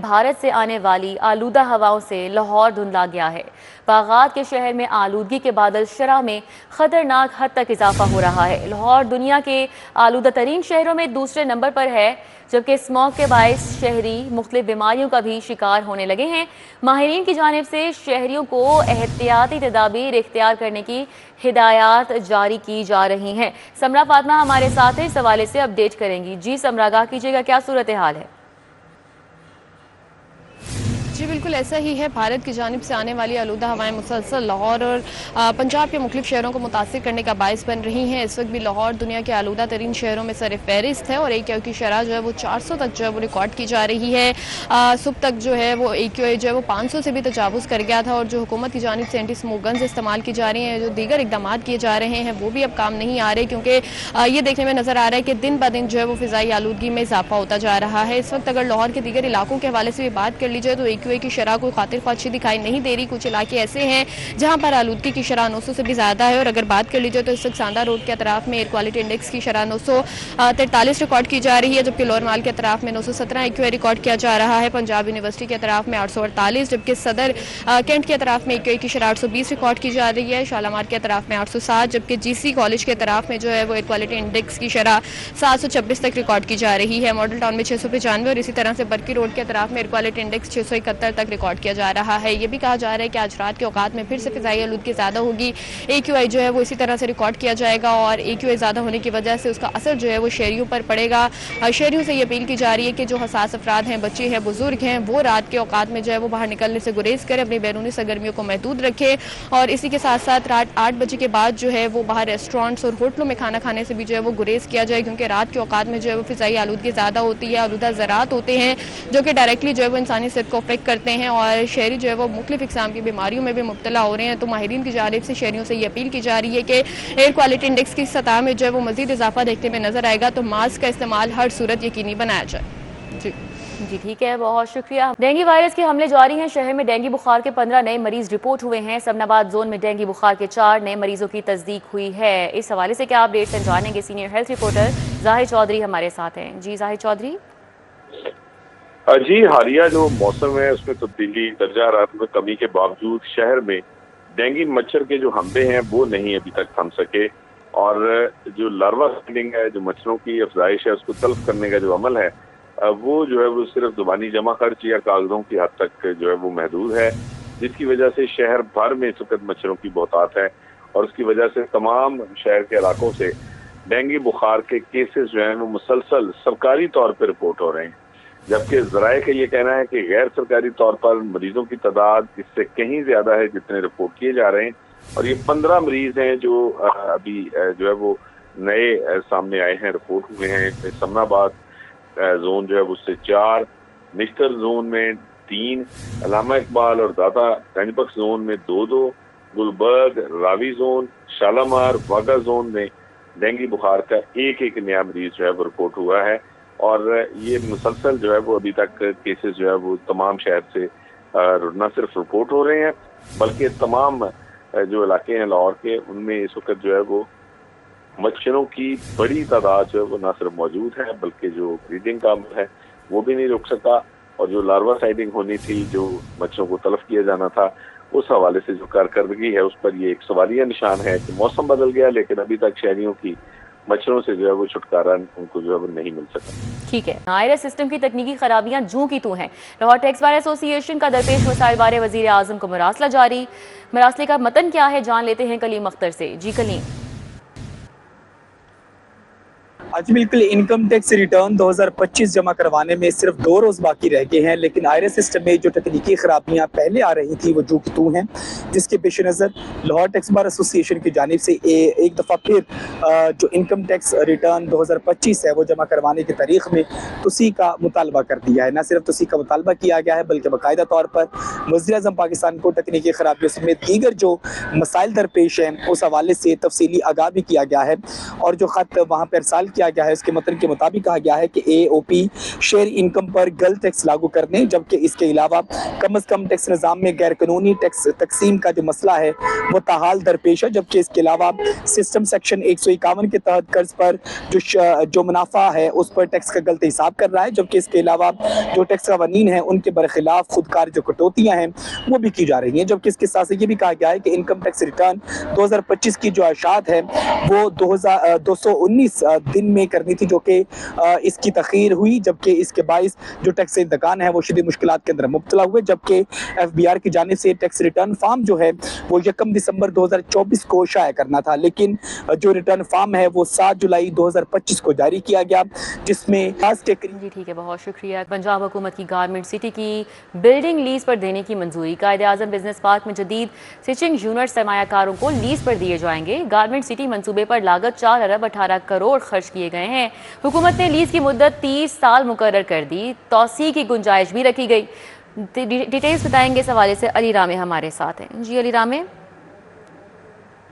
भारत से आने वाली आलूदा हवाओं से लाहौर धुंधला गया है। बागात के शहर में आलूदगी के बादल शरह में खतरनाक हद तक इजाफा हो रहा है। लाहौर दुनिया के आलूदा तरीन शहरों में दूसरे नंबर पर है, जबकि स्मॉग के बायस शहरी मुख्तलिफ बीमारियों का भी शिकार होने लगे हैं। माहिरीन की जानिब से शहरियों को एहतियाती तदाबीर इख्तियार करने की हिदायत जारी की जा रही हैं। समरा फातिमा हमारे साथ है, इस हवाले से अपडेट करेंगी। जी समरा, आगाह कीजिएगा, क्या सूरत हाल है? जी बिल्कुल ऐसा ही है। भारत की जानिब से आने वाली आलूदा हवाएं मुसलसल लाहौर और पंजाब के मुख्तलिफ शहरों को मुतासिर करने का बायस बन रही हैं। इस वक्त भी लाहौर दुनिया के आलूदा तरीन शहरों में सर फहरिस्त है और AQI की शरह जो है वो 400 तक जो है वो रिकॉर्ड की जा रही है। सुबह तक जो है वो AQI जो है वो 500 से भी तजावुज़ कर गया था और जो हुकूमत की जानिब से एंटी स्मोक गन्स इस्तेमाल की जा रही हैं, जो दीगर इकदाम किए जा रहे हैं, वो भी अब काम नहीं आ रहे, क्योंकि ये देखने में नज़र आ रहा है कि दिन ब दिन जो है वो फ़िज़ाई आलूदगी में इजाफा होता जा रहा है। इस वक्त अगर लाहौर के दीगर इलाकों के हवाले से भी बात कर ली जाए तो AQI की शरह को खातिर ख्वाहिशी दिखाई नहीं दे रही। कुछ इलाके ऐसे हैं जहां पर आलूदगी की शरह 900 से भी ज़्यादा है। और अगर बात कर लीजिए तो इस वक्त सांदा रोड के अतराफ में एयर क्वालिटी इंडेक्स की शरह 943 रिकॉर्ड की जा रही है, जबकि लोअर माल के अतराफ में 917 AQI रिकॉर्ड किया जा रहा है। पंजाब यूनिवर्सिटी के अतराफ में 848, जबकि सदर कैंट के अतराफ में AQI की शरह 820 रिकॉर्ड की जा रही है। शालामार के अतराफ में 807, जबकि GC कॉलेज के अतराफ में जो है वो एयर क्वालिटी इंडेक्स की शरह 726 तक रिकॉर्ड की जा रही है। मॉडल टाउन में 695 और इसी तरह से बरकी रोड के अतराफ में एयर क्वालिटी इंडेक्स 671 तक रिकॉर्ड किया जा रहा है। ये भी कहा जा रहा है कि आज रात के औकात में फिर से फ़िज़ाई आलूदगी ज़्यादा होगी। AQI जो है वो इसी तरह से रिकॉर्ड किया जाएगा और AQI ज़्यादा होने की वजह से उसका असर जो है वो शहरियों पर पड़ेगा। शहरियों से ये अपील की जा रही है कि जो हसास अफराद हैं, बच्चे हैं, बुजुर्ग हैं, वो रात के औकात में जो है वो बाहर निकलने से गुरेज करें, अपनी बैरूनी सरगर्मियों को महदूद रखें और इसी के साथ साथ रात 8 बजे के बाद जो है वो बाहर रेस्टोरेंट्स और होटलों में खाना खाने से भी जो है वो गुरेज किया जाए, क्योंकि रात के औकात में जो है वो फ़िज़ाई आलूदगी ज़्यादा होती है। आलूदा ज़रात होते हैं जो कि डायरेक्टली जो है वो इंसानी सेहत को अफेक्ट करते हैं और शहरी जो है वो मुख्तलिफ इक़साम की बीमारियों में भी मुब्तला हो रहे हैं। तो माहिरीन की जानिब से शहरियों से ये अपील की जा रही है कि एयर क्वालिटी इंडेक्स की सतह में जो है वो मज़ीद इजाफा देखने में नजर आएगा, तो मास्क का इस्तेमाल हर सूरत यकीनी बनाया जाए। जी ठीक है, बहुत शुक्रिया। डेंगू वायरस के हमले जारी हैं। शहर में डेंगू बुखार के 15 नए मरीज रिपोर्ट हुए हैं। सबनाबाद जोन में डेंगू बुखार के 4 नए मरीजों की तस्दीक हुई है। इस हवाले से क्या अपडेट्स हैं जानेंगे। Senior health reporter Zahid Chaudhary हमारे साथ हैं। जी जाहिद चौधरी। जी, हालिया जो मौसम है उसमें तब्दीली, दर्जा हरारत में कमी के बावजूद शहर में डेंगू मच्छर के जो हमले हैं वो नहीं अभी तक थम सके और जो लार्वा साइडिंग है, जो मच्छरों की अफजाइश है, उसको तल्फ करने का जो अमल है वो जो है वो सिर्फ जुबानी जमा खर्च या कागजों की हद तक जो है वो महदूद है, जिसकी वजह से शहर भर में इस वक्त मच्छरों की बहुतात है और उसकी वजह से तमाम शहर के इलाकों से डेंगू बुखार के केसेस जो हैं वो मुसलसल सरकारी तौर पर रिपोर्ट हो रहे हैं, जबकि ज़राए का ये कहना है कि गैर सरकारी तौर पर मरीजों की तादाद इससे कहीं ज़्यादा है जितने रिपोर्ट किए जा रहे हैं। और ये 15 मरीज हैं जो अभी जो है वो नए सामने आए हैं, रिपोर्ट हुए हैं। समनाबाद जोन जो है उससे 4, निश्तर जोन में 3, अलामा इकबाल और दादा गंजबख्श जोन में 2-2, गुलबर्ग, रावी जोन, शालामार, वागा जोन में डेंगू बुखार का एक नया मरीज जो है वो रिपोर्ट हुआ है और ये मुसलसल जो है वो अभी तक केसेस जो है वो तमाम शहर से न सिर्फ रिपोर्ट हो रहे हैं बल्कि तमाम जो इलाके हैं लाहौर के उनमें इस वक्त जो है वो मच्छरों की बड़ी तादाद जो है वो न सिर्फ मौजूद है बल्कि जो ब्रीडिंग का अमल है वो भी नहीं रुक सका और जो लार्वा साइडिंग होनी थी, जो मच्छरों को तलफ किया जाना था, उस हवाले से जो कारकर्दगी है उस पर ये एक सवालिया निशान है कि मौसम बदल गया लेकिन अभी तक शहरियों की मच्छरों से जो है वो छुटकारा उनको जो है वो नहीं मिल सका। ठीक है, आयरस सिस्टम की तकनीकी खराबियां जूं की तू हैं। लाहौर टैक्स बार एसोसिएशन का दरपेश मसाइल बारे वजीर आजम को मरासला जारी। मरासले का मतन क्या है जान लेते हैं कलीम अख्तर से। जी कलीम। आज बिल्कुल इनकम टैक्स रिटर्न 2025 जमा करवाने में सिर्फ 2 रोज बाकी रह गए हैं, लेकिन आयरस सिस्टम में जो तकनीकी खराबियां पहले आ रही थी वो जू की तू हैं, जिसके पेश नज़र लाहौर टैक्स बार एसोसिएशन की जानिब से एक दफ़ा फिर जो इनकम टैक्स रिटर्न 2025 है वो जमा करवाने की तारीख में तुसी का मुतालबा कर दिया है। न सिर्फ तुसी का मुतालबा किया गया है बल्कि बाकायदा तौर पर वज़ीर आज़म पाकिस्तान को तकनीकी खराबियों समेत दीगर जो मसाइल दरपेश हैं उस हवाले से तफसीली आगाह भी किया गया है और जो ख़त वहाँ पर इरसाल किया किया गया है उसके मतन के मुताबिक कहा गया है कि AOP शेयर इनकम पर गलत टैक्स लागू कर दें, जबकि इसके अलावा कम अज कम टैक्स निज़ाम में गैर कानूनी टैक्स तकसीम का जो मसला है वो ताहाल दरपेश है। जबकि इसके अलावा सिस्टम सेक्शन 151 के तहत कर्ज पर जो मुनाफा है उस पर टैक्स का गलत हिसाब कर रहा है। जबकि इसके अलावा जो टैक्स कवानीन है उनके बरखिलाफ खुदकार जो कटौतियां हैं वो भी की जा रही हैं। जबकि इसके साथ ये भी कहा गया है कि इनकम टैक्स रिटर्न 2025 की जो आशात है वो 219 दिन में करनी थी, जो कि इसकी तखीर हुई, जबकि इसके बाइस जो टैक्स इंतकान है वो शदीद मुश्किलात के अंदर मुब्तला हुए। जबकि FBR की जानिब से टैक्स रिटर्न फॉर्म जो है वो 1 दिसंबर 2024 को शाया करना था, लेकिन जो रिटर्न फॉर्म है वो 7 जुलाई 2025 को जारी किया गया, जिसमें जी ठीक है, बहुत शुक्रिया। पंजाब हुकूमत की गारमेंट सिटी की बिल्डिंग लीज पर देने की मंजूरी। कायदे-आज़म बिजनेस पार्क में जदीद स्टिचिंग यूनिट सरमायाकारों को लीज पर दिए जाएंगे। गारमेंट सिटी मंसूबे पर लागत 4 अरब 18 करोड़ खर्च किए गए हैं। हुकूमत ने लीज की मुद्दत 30 साल मुकर्रर कर दी, तौसी की गुंजाइश भी रखी गई। डिटेल्स बताएंगे इस हवाले से अली रामे हमारे साथ हैं। जी अली रामे।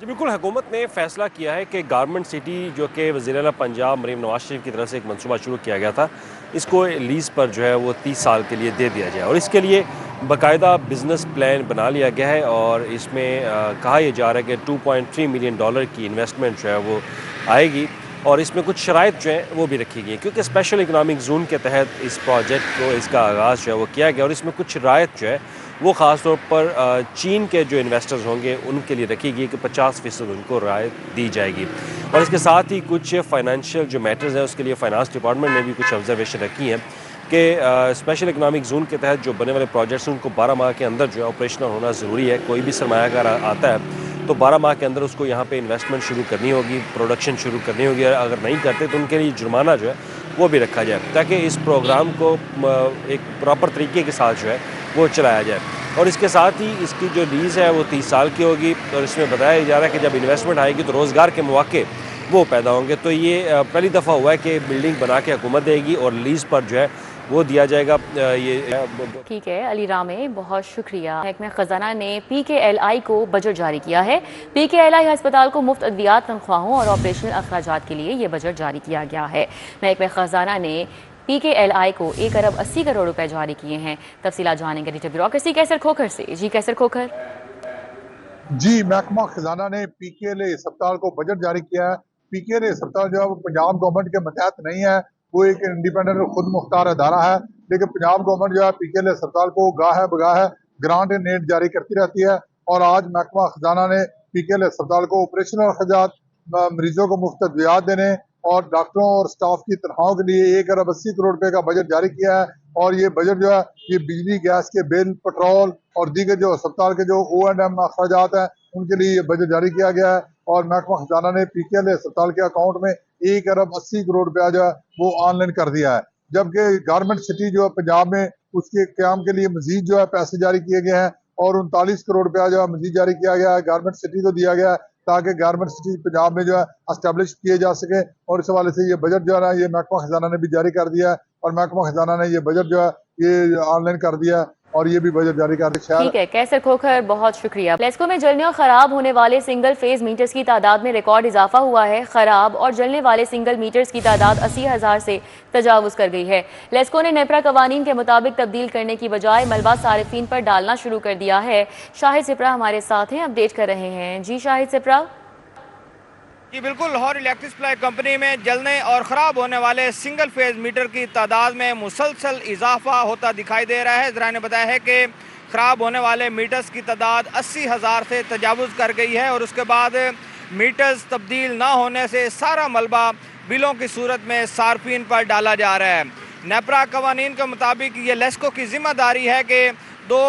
जी बिल्कुल, हुकूमत ने फैसला किया है कि गारमेंट सिटी जो कि वज़ीर-ए-आला पंजाब मरीम नवाज शरीफ की तरफ से एक मंसूबा शुरू किया गया था, इसको लीज़ पर जो है वो 30 साल के लिए दे दिया जाए और इसके लिए बाकायदा बिज़नेस प्लान बना लिया गया है और इसमें कहा यह जा रहा है कि $2.3 मिलियन की इन्वेस्टमेंट जो है वो आएगी और इसमें कुछ शराइत जो है वो भी रखी गई क्योंकि स्पेशल इकनॉमिक जोन के तहत इस प्रोजेक्ट को इसका आगाज़ जो है वो किया गया और इसमें कुछ रायत जो है वो ख़ास तौर पर चीन के जो इन्वेस्टर्स होंगे उनके लिए रखी गई कि 50% उनको रायत दी जाएगी और इसके साथ ही कुछ फाइनेंशियल जो मैटर्स हैं उसके लिए फाइनेंस डिपार्टमेंट ने भी कुछ ऑब्जर्वेशन रखी हैं कि स्पेशल इकनॉमिक जोन के तहत जो बने वाले प्रोजेक्ट्स हैं उनको 12 माह के अंदर जो है ऑपरेशनल होना ज़रूरी है। कोई भी सरमायाकार आता है तो 12 माह के अंदर उसको यहाँ पे इन्वेस्टमेंट शुरू करनी होगी, प्रोडक्शन शुरू करनी होगी और अगर नहीं करते तो उनके लिए जुर्माना जो है वो भी रखा जाए ताकि इस प्रोग्राम को एक प्रॉपर तरीके के साथ जो है वो चलाया जाए। और इसके साथ ही इसकी जो लीज़ है वो 30 साल की होगी और इसमें बताया जा रहा है कि जब इन्वेस्टमेंट आएगी तो रोज़गार के मौके वो पैदा होंगे। तो ये पहली दफ़ा हुआ है कि बिल्डिंग बना के हुकूमत देगी और लीज़ पर जो है वो दिया जाएगा। ये ठीक है अली रामे, बहुत शुक्रिया। महकमा ख़जाना ने PKLI को बजट जारी किया है। PKLI अस्पताल को मुफ्त अद्वियात, तनख्वाहों और ऑपरेशनल अखराजात के लिए ये बजट जारी किया गया है। महकमा ख़जाना ने PKLI को 1 अरब 80 करोड़ रुपए जारी किए हैं। तफसीलात जानेंगे एडिटर ब्यूरोक्रेसी कैसर खोखर से। जी कैसर खोखर। जी, महकमा खजाना ने PKLI अस्पताल को बजट जारी किया है। PKLI अस्पताल जो है वो पंजाब गवर्नमेंट के मतहत नहीं है, वो एक इंडिपेंडेंट और खुद मुख्तार अदारा है, लेकिन पंजाब गवर्नमेंट जो है PKLI अस्पताल को गाह बगाह ग्रांट नेट जारी करती रहती है और आज महकमा खजाना ने PKLI अस्पताल को ऑपरेशनल अखराजात, मरीजों को मुफ्त अद्वियात देने और डॉक्टरों और स्टाफ की तनख्वाहों के लिए 1 अरब 80 करोड़ रुपए का बजट जारी किया है। और ये बजट जो है ये बिजली, गैस के बिल, पेट्रोल और दीगर जो अस्पताल के जो O&M अखराजात हैं उनके लिए ये बजट जारी किया गया है। और महकमा खजाना ने PKLI अस्पताल के अकाउंट में 1 अरब 80 करोड़ रुपया जो है वो ऑनलाइन कर दिया है। जबकि गारमेंट सिटी जो है पंजाब में उसके क्याम के लिए मजीद जो है पैसे जारी किए गए हैं और 39 करोड़ रुपया जो है मजीद जारी किया गया है, गारमेंट सिटी को दिया गया है ताकि गारमेंट सिटी पंजाब में जो है एस्टेब्लिश किए जा सके। और इस हवाले से ये बजट जो है ना ये महकमा खजाना ने भी जारी कर दिया है और महकमा खजाना ने ये बजट जो है ये ऑनलाइन कर दिया है और ये भी बजट जारी कर दिया। ठीक है कैसर खोखर, बहुत शुक्रिया। लेस्को में जलने और खराब होने वाले सिंगल फेज मीटर्स की तादाद में रिकॉर्ड इजाफा हुआ है। खराब और जलने वाले सिंगल मीटर्स की तादाद 80,000 से तजावुज कर गई है। लेस्को ने नेपरा कवानीन के मुताबिक तब्दील करने की बजाय मलबा सारिफीन पर डालना शुरू कर दिया है। शाहिद सिप्रा हमारे साथ हैं, अपडेट कर रहे हैं। जी शाहिद सिप्रा। जी बिल्कुल, लाहौर इलेक्ट्रिक सप्लाई कंपनी में जलने और ख़राब होने वाले सिंगल फेज मीटर की तादाद में मुसलसल इजाफा होता दिखाई दे रहा है। ज़रा ने बताया है कि ख़राब होने वाले मीटर्स की तादाद 80,000 से तजावुज़ कर गई है और उसके बाद मीटर्स तब्दील ना होने से सारा मलबा बिलों की सूरत में सार्फिन पर डाला जा रहा है। नेपरा कवानीन के मुताबिक ये लेस्को की जिम्मेदारी है कि 2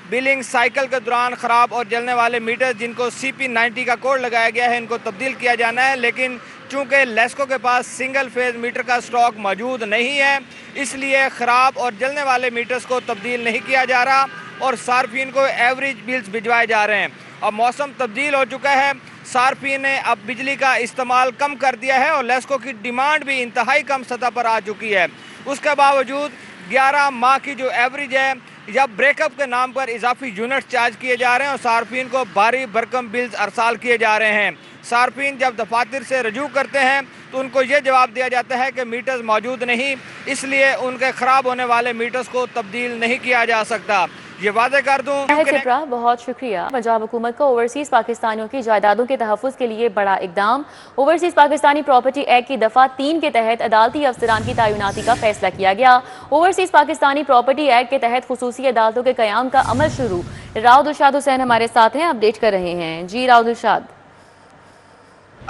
बिलिंग साइकिल के दौरान ख़राब और जलने वाले मीटर जिनको CP90 का कोड लगाया गया है इनको तब्दील किया जाना है, लेकिन चूँकि लेस्को के पास सिंगल फेज मीटर का स्टॉक मौजूद नहीं है इसलिए ख़राब और जलने वाले मीटर्स को तब्दील नहीं किया जा रहा और सार्फिन को एवरेज बिल्स भिजवाए जा रहे हैं। अब मौसम तब्दील हो चुका है, सार्फिन ने अब बिजली का इस्तेमाल कम कर दिया है और लेस्को की डिमांड भी इंतहाई कम सतह पर आ चुकी है। उसके बावजूद 11 माह की जो एवरेज है या ब्रेकअप के नाम पर इजाफी यूनिट चार्ज किए जा रहे हैं और सार्फिन को भारी भरकम बिल्स अरसाल किए जा रहे हैं। सार्फिन जब दफातर से रजू करते हैं तो उनको ये जवाब दिया जाता है कि मीटर्स मौजूद नहीं, इसलिए उनके ख़राब होने वाले मीटर्स को तब्दील नहीं किया जा सकता। ये वादे कर दूं। सिप्रा, बहुत शुक्रिया। पंजाब हुकूमत को ओवरसीज पाकिस्तानियों की जायदादों के तहफ़्फ़ुज़ के लिए बड़ा इकदाम। ओवरसीज पाकिस्तानी प्रॉपर्टी एक्ट की दफ़ा 3 के तहत अदालती अफसरान की तैनाती का फैसला किया गया। ओवरसीज पाकिस्तानी प्रॉपर्टी एक्ट के तहत खुसूसी अदालतों के क़याम का अमल शुरू। राव दिलशाद हुसैन हमारे साथ हैं, अपडेट कर रहे हैं। जी राव दिलशाद।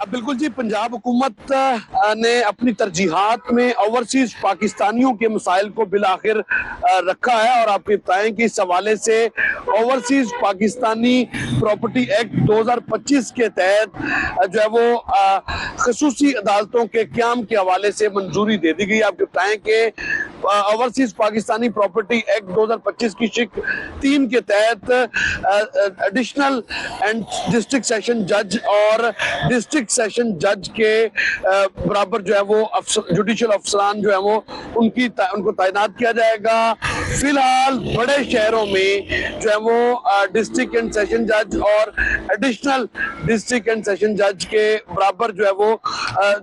बिल्कुल जी, पंजाब हुकूमत ने अपनी तरजीहात में ओवरसीज पाकिस्तानियों के मसाइल को बिलाखिर रखा है और आपको बताएं कि इस हवाले से ओवरसीज पाकिस्तानी प्रॉपर्टी एक्ट 2025 के तहत जो है वो खसूसी अदालतों के क़याम के हवाले से मंजूरी दे दी गई। आपको बताएं कि ओवरसीज पाकिस्तानी प्रॉपर्टी एक्ट 2025 की शिक 3 के तहत एडिशनल एंड डिस्ट्रिक्ट सेशन जज और डिस्ट्रिक्ट सेशन जज के बराबर जो है वो जुडिशियल अफसरान जो है वो उनको तैनात किया जाएगा। फिलहाल बड़े शहरों में जो है वो डिस्ट्रिक्ट एंड सेशन जज और एडिशनल डिस्ट्रिक्ट एंड सेशन जज के बराबर जो है वो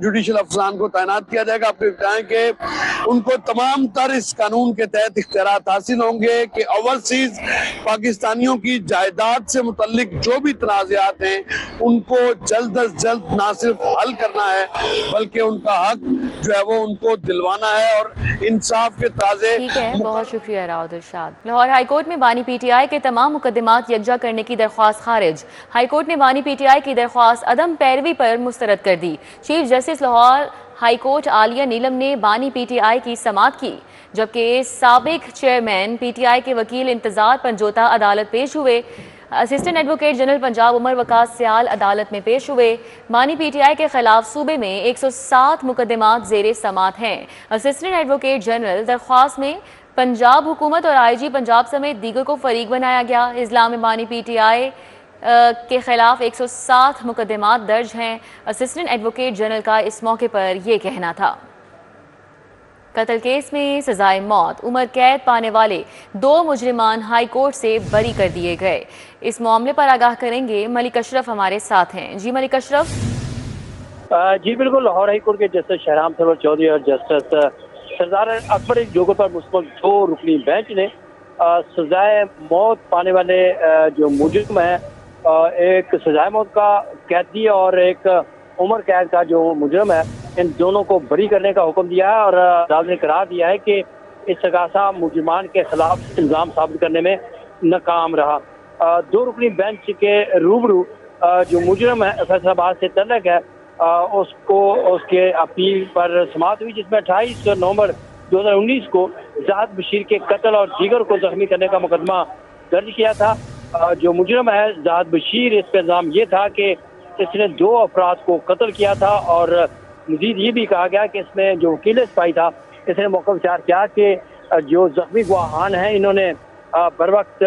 जुडिशियल अफसरान को तैनात किया जाएगा। आपको बताएं कि उनको तमाम तर इस कानून के तहत इख्तियारात हासिल होंगे कि ओवरसीज पाकिस्तानियों की जायदाद से मुतल्लिक जो भी तनाज़ात हैं उनको जल्द अज जल्द ना सिर्फ हल करना है बल्कि उनका हक जो है वो उनको दिलवाना है और इंसाफ के ताज़े। ठीक है, बहुत शुक्रिया राव दिलशाद। लाहौर हाईकोर्ट में बानी पीटीआई के तमाम मुकदमात यकजा करने की दरख्वास्त खारिज। हाईकोर्ट ने बानी पीटीआई की दरख्वास्त अदम पैरवी पर मुस्तरद कर दी। चीफ जस्टिस लाहौर हाईकोर्ट आलिया नीलम ने बानी पीटीआई की समाअत की, जबकि साबिक चेयरमैन पीटीआई के वकील इंतजार पंजोता अदालत पेश हुए। Assistant advocate general Punjab Umar Waqas Sial अदालत में पेश हुए। बानी पीटीआई के खिलाफ सूबे में 107 मुकदमात जेरे समाअत हैं। असिस्टेंट एडवोकेट जनरल दरख्वास्त में पंजाब हुकूमत और आईजी पंजाब समेत दीगर को फरीक बनाया गया। इस्लाम में बानी पीटीआई के खिलाफ 107 मुकदमात दर्ज हैं। असिस्टेंट एडवोकेट जनरल का इस मौके पर यह कहना था। कत्ल केस में सजाए मौत, उम्र कैद पाने वाले 2 मुजरिमान हाई कोर्ट से बरी कर दिए गए। इस मामले पर आगाह करेंगे मलिक अशरफ हमारे साथ हैं। जी मलिक अशरफ। जी बिल्कुल, लाहौर हाई कोर्ट के जस्टिस शहराम सरवर चौधरी और जस्टिस सरदार अकबर जोगर पर मुश्तमिल 2 रुकनी बेंच ने सजाए मौत पाने वाले जो मुजरिम है, एक सजाए मौत का कैदी और एक उम्र कैद का जो मुजरिम है, इन दोनों को बरी करने का हुक्म दिया है और अदालत ने करार दिया है कि इस सगासा मुजरिमान के खिलाफ इल्जाम साबित करने में नाकाम रहा। 2 रुकनी बेंच के रूबरू जो मुजरिम है फैसलाबाद से तल्लक है, उसको उसके अपील पर समाअत हुई, जिसमें 28 नवंबर 2019 को जाहिद बशीर के कत्ल और दीगर को जख्मी करने का मुकदमा दर्ज किया था। जो मुजरिम है जाहिद बशीर, इस पर इल्जाम ये था कि इसने 2 अफराद को कत्ल किया था और मजीद ये भी कहा गया कि इसमें जो वकील सिपाही था, इसने मौका विचार किया कि जो जख्मी गवाहान हैं इन्होंने बर वक्त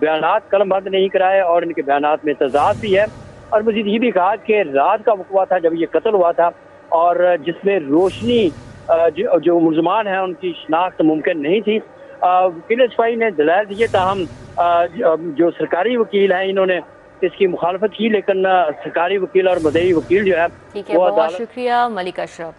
बयानात कलमबंद नहीं कराए और इनके बयानात में तजाद भी है। और मजीद ये भी कहा कि रात का वक़्त था जब ये कत्ल हुआ था और जिसमें रोशनी जो मुलजमान हैं उनकी शनाख्त मुमकिन नहीं थी। वकील सिपाही ने दलाल दिए, ताहम जो सरकारी वकील हैं इन्होंने इसकी मुखालफत की, लेकिन सरकारी वकील और मदई वकील जो है ठीक है, बहुत शुक्रिया मलिक अशरफ।